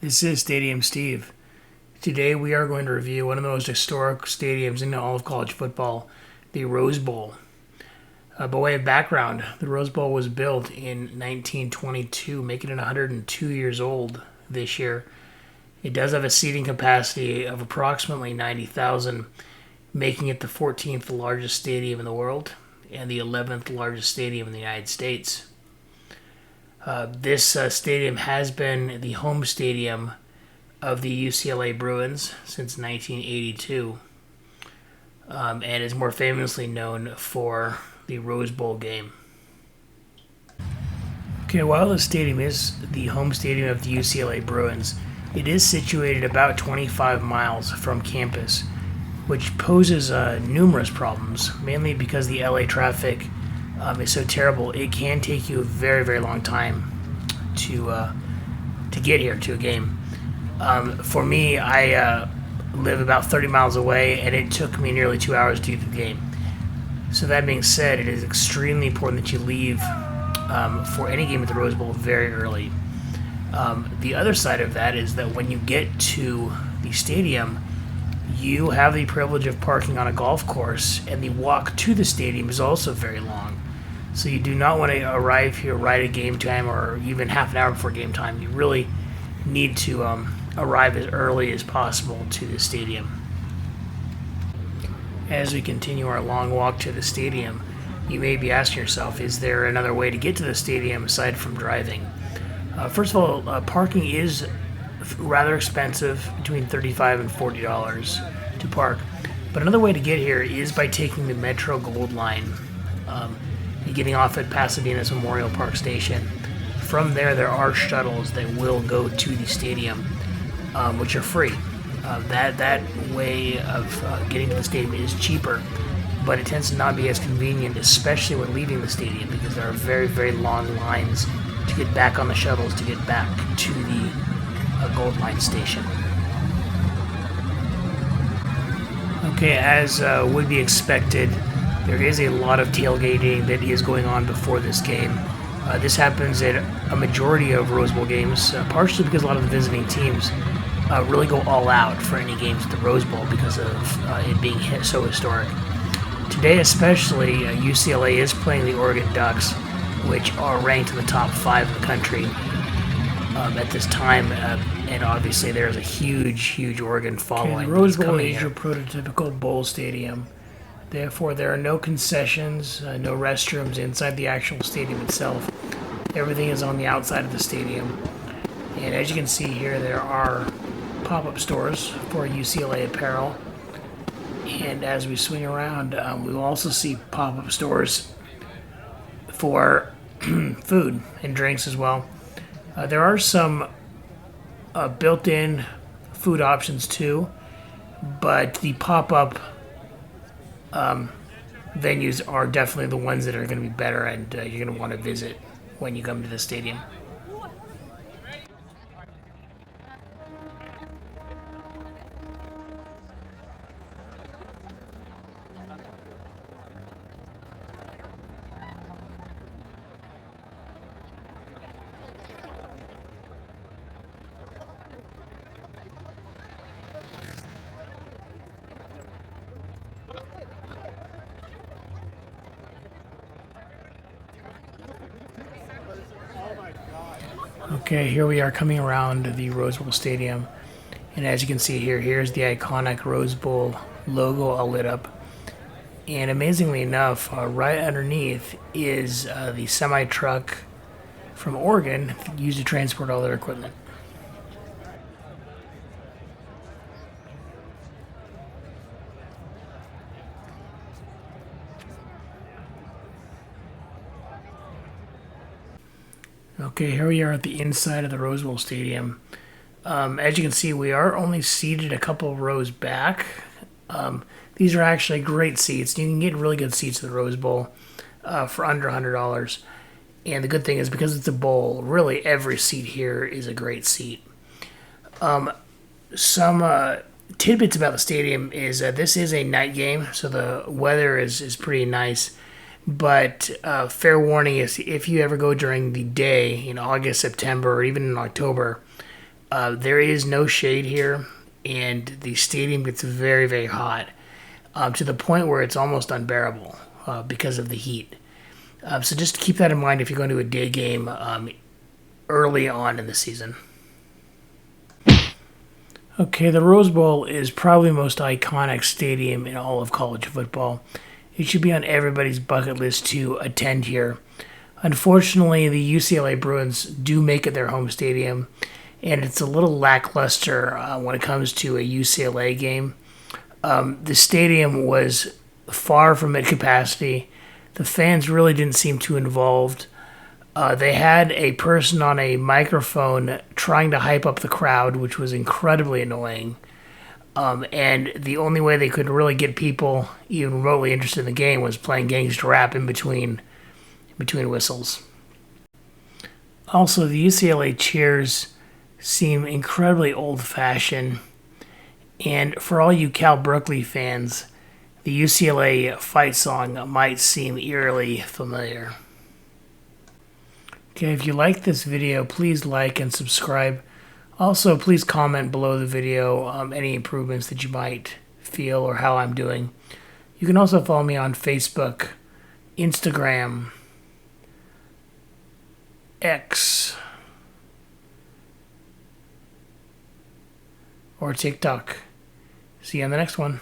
This is Stadium Steve. Today we are going to review one of the most historic stadiums in all of college football, the Rose Bowl. By way of background, the Rose Bowl was built in 1922, making it 102 years old this year. It does have a seating capacity of approximately 90,000, making it the 14th largest stadium in the world and the 11th largest stadium in the United States. This stadium has been the home stadium of the UCLA Bruins since 1982, and is more famously known for the Rose Bowl game. Okay, while the stadium is the home stadium of the UCLA Bruins, it is situated about 25 miles from campus, which poses numerous problems, mainly because the LA traffic is so terrible. It can take you a very, very long time to get here to a game. For me, I live about 30 miles away, and it took me nearly 2 hours to get to the game. So that being said, it is extremely important that you leave for any game at the Rose Bowl very early. The other side of that is that when you get to the stadium, you have the privilege of parking on a golf course, and the walk to the stadium is also very long. So you do not want to arrive here right at game time or even half an hour before game time. You really need to arrive as early as possible to the stadium. As we continue our long walk to the stadium, you may be asking yourself, is there another way to get to the stadium aside from driving? First of all, parking is rather expensive, between $35 and $40 to park. But another way to get here is by taking the Metro Gold Line, getting off at Pasadena's Memorial Park Station. From there are shuttles that will go to the stadium, which are free. That way of getting to the stadium is cheaper, but it tends to not be as convenient, especially when leaving the stadium, because there are very, very long lines to get back on the shuttles to get back to the Gold Line station. Okay, as would be expected, there is a lot of tailgating that is going on before this game. This happens at a majority of Rose Bowl games, partially because a lot of the visiting teams really go all out for any games at the Rose Bowl because of it being so historic. Today especially, UCLA is playing the Oregon Ducks, which are ranked in the top 5 in the country at this time, and obviously there's a huge Oregon following. Okay, the Rose Bowl is your prototypical bowl stadium. Therefore, there are no concessions, no restrooms inside the actual stadium itself. Everything is on the outside of the stadium. And as you can see here, there are pop-up stores for UCLA apparel. And as we swing around, we will also see pop-up stores for food and drinks as well. There are some built-in food options too, but the pop-up venues are definitely the ones that are going to be better, and you're going to want to visit when you come to the stadium. Okay, here we are coming around the Rose Bowl Stadium, and as you can see here, here's the iconic Rose Bowl logo all lit up. And amazingly enough, right underneath is the semi-truck from Oregon used to transport all their equipment. Okay, here we are at the inside of the Rose Bowl Stadium. As you can see, we are only seated a couple rows back. These are actually great seats. You can get really good seats at the Rose Bowl for under $100. And the good thing is, because it's a bowl, really every seat here is a great seat. Some tidbits about the stadium is that this is a night game, so the weather is pretty nice. But fair warning is, if you ever go during the day in August, September, or even in October, There is no shade here, and the stadium gets very, very hot, to the point where it's almost unbearable because of the heat. So just keep that in mind if you're going to a day game early on in the season. Okay, the Rose Bowl is probably the most iconic stadium in all of college football. It should be on everybody's bucket list to attend here. Unfortunately, the UCLA Bruins do make it their home stadium, and it's a little lackluster when it comes to a UCLA game. The stadium was far from at capacity. The fans really didn't seem too involved. They had a person on a microphone trying to hype up the crowd, which was incredibly annoying. And the only way they could really get people even remotely interested in the game was playing gangster rap in between whistles. Also, the UCLA cheers seem incredibly old-fashioned. And for all you Cal Berkeley fans, the UCLA fight song might seem eerily familiar. Okay, if you like this video, please like and subscribe. Also, please comment below the video any improvements that you might feel or how I'm doing. You can also follow me on Facebook, Instagram, X, or TikTok. See you on the next one.